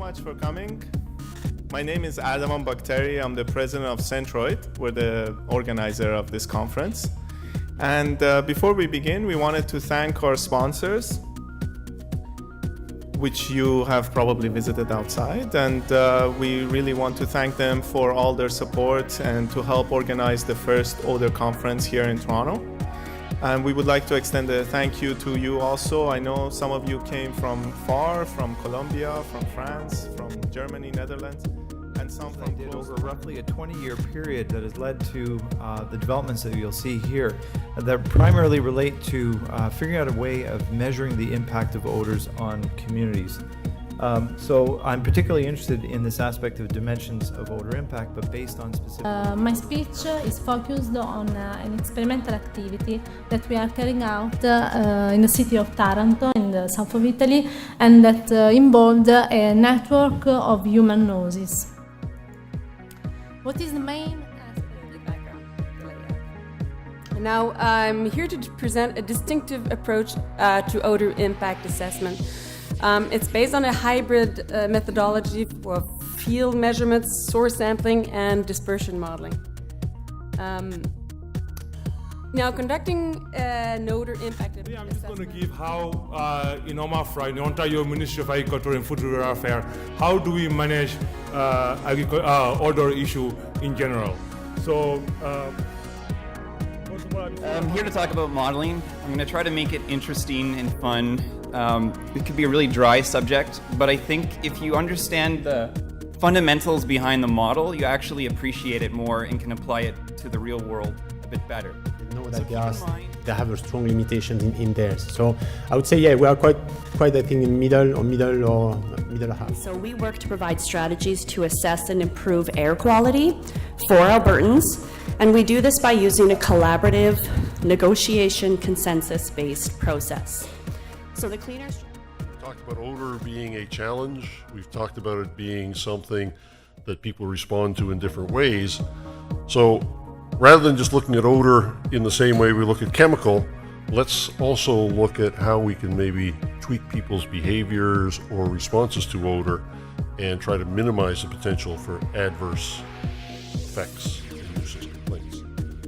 much for coming. My name is Adaman Bakhtari. I'm the president of Scentroid. We're the organizer of this conference. And before we begin, we wanted to thank our sponsors, which you have probably visited outside. And we really want to thank them for all their support and to help organize the first Odour conference here in Toronto. And we would like to extend a thank you to you also. I know some of you came from far, from Colombia, from France, from Germany, Netherlands, and some from over roughly a 20-year period that has led to the developments that you'll see here that primarily relate to figuring out a way of measuring the impact of odors on communities. So I'm particularly interested in this aspect of dimensions of odor impact, but based on specific... My speech is focused on an experimental activity that we are carrying out in the city of Taranto, in the south of Italy, and that involved a network of human noses. What is the main aspect of the background? Now, I'm here to present a distinctive approach to odor impact assessment. It's based on a hybrid methodology for field measurements, source sampling, and dispersion modeling. Now, conducting an odor impact assessment. I'm just going to give how, in OMAFRA, in Ontario Ministry of Agriculture and Food Welfare, how do we manage odor issue in general. So, I'm here to talk about modeling. I'm going to try to make it interesting and fun. It could be a really dry subject, but I think if you understand the fundamentals behind the model, you actually appreciate it more and can apply it to the real world a bit better. Know that they have a strong limitation in there. So I would say, yeah, we are quite I think in middle half. So we work to provide strategies to assess and improve air quality for Albertans, and we do this by using a collaborative negotiation consensus-based process. So the cleaner... We've talked about odor being a challenge. We've talked about it being something that people respond to in different ways. So rather than just looking at odor in the same way we look at chemical, let's also look at how we can maybe tweak people's behaviors or responses to odor and try to minimize the potential for adverse effects and nuisance complaints.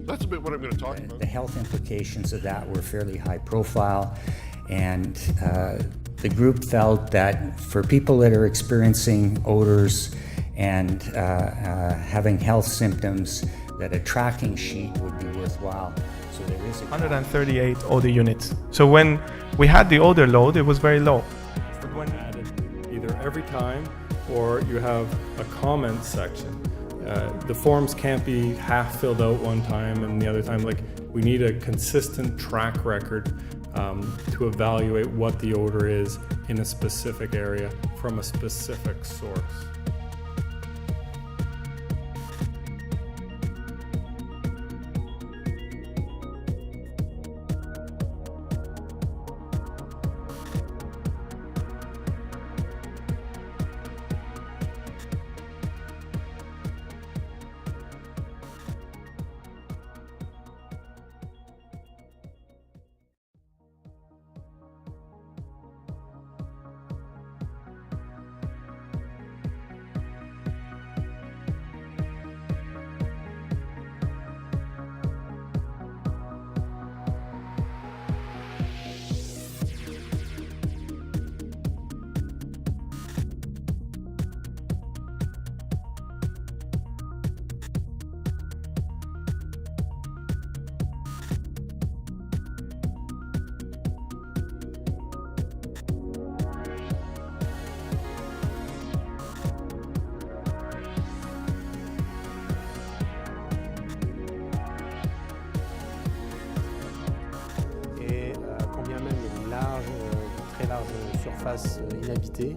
That's a bit what I'm going to talk about. The health implications of that were fairly high profile, and the group felt that for people that are experiencing odors and having health symptoms, that a tracking sheet would be worthwhile. So there is 138 odor units. So when we had the odor load, it was very low. But when added either every time or you have a comment section, the forms can't be half filled out one time and the other time. Like, we need a consistent track record to evaluate what the odor is in a specific area from a specific source. Surface inhabitée.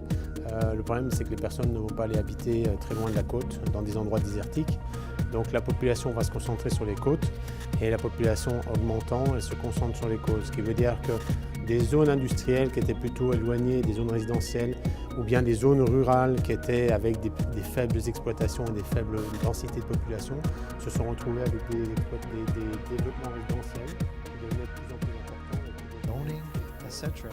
Le problème, c'est que les personnes ne vont pas aller habiter très loin de la côte, dans des endroits désertiques. Donc la population va se concentrer sur les côtes et la population augmentant, elle se concentre sur les côtes. Ce qui veut dire que des zones industrielles qui étaient plutôt éloignées des zones résidentielles ou bien des zones rurales qui étaient avec des faibles exploitations et des faibles densités de population se sont retrouvées avec des développements résidentiels qui devenaient de plus en plus importants. Zoning, etc.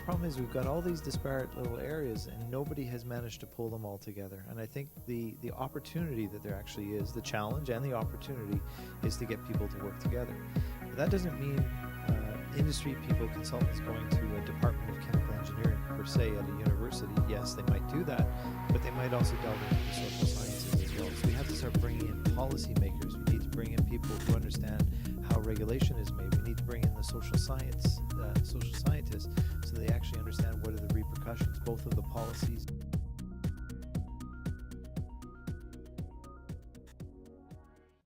problem is we've got all these disparate little areas and nobody has managed to pull them all together. And I think the opportunity that there actually is, the challenge and the opportunity, is to get people to work together. But that doesn't mean industry people, consultants going to a department of chemical engineering per se at a university. Yes, they might do that, but they might also delve into the social sciences as well. So we have to start bringing in policymakers. We need to bring in people who understand how regulation is made. We need to bring in the social scientists, so they actually understand what are the repercussions, both of the policies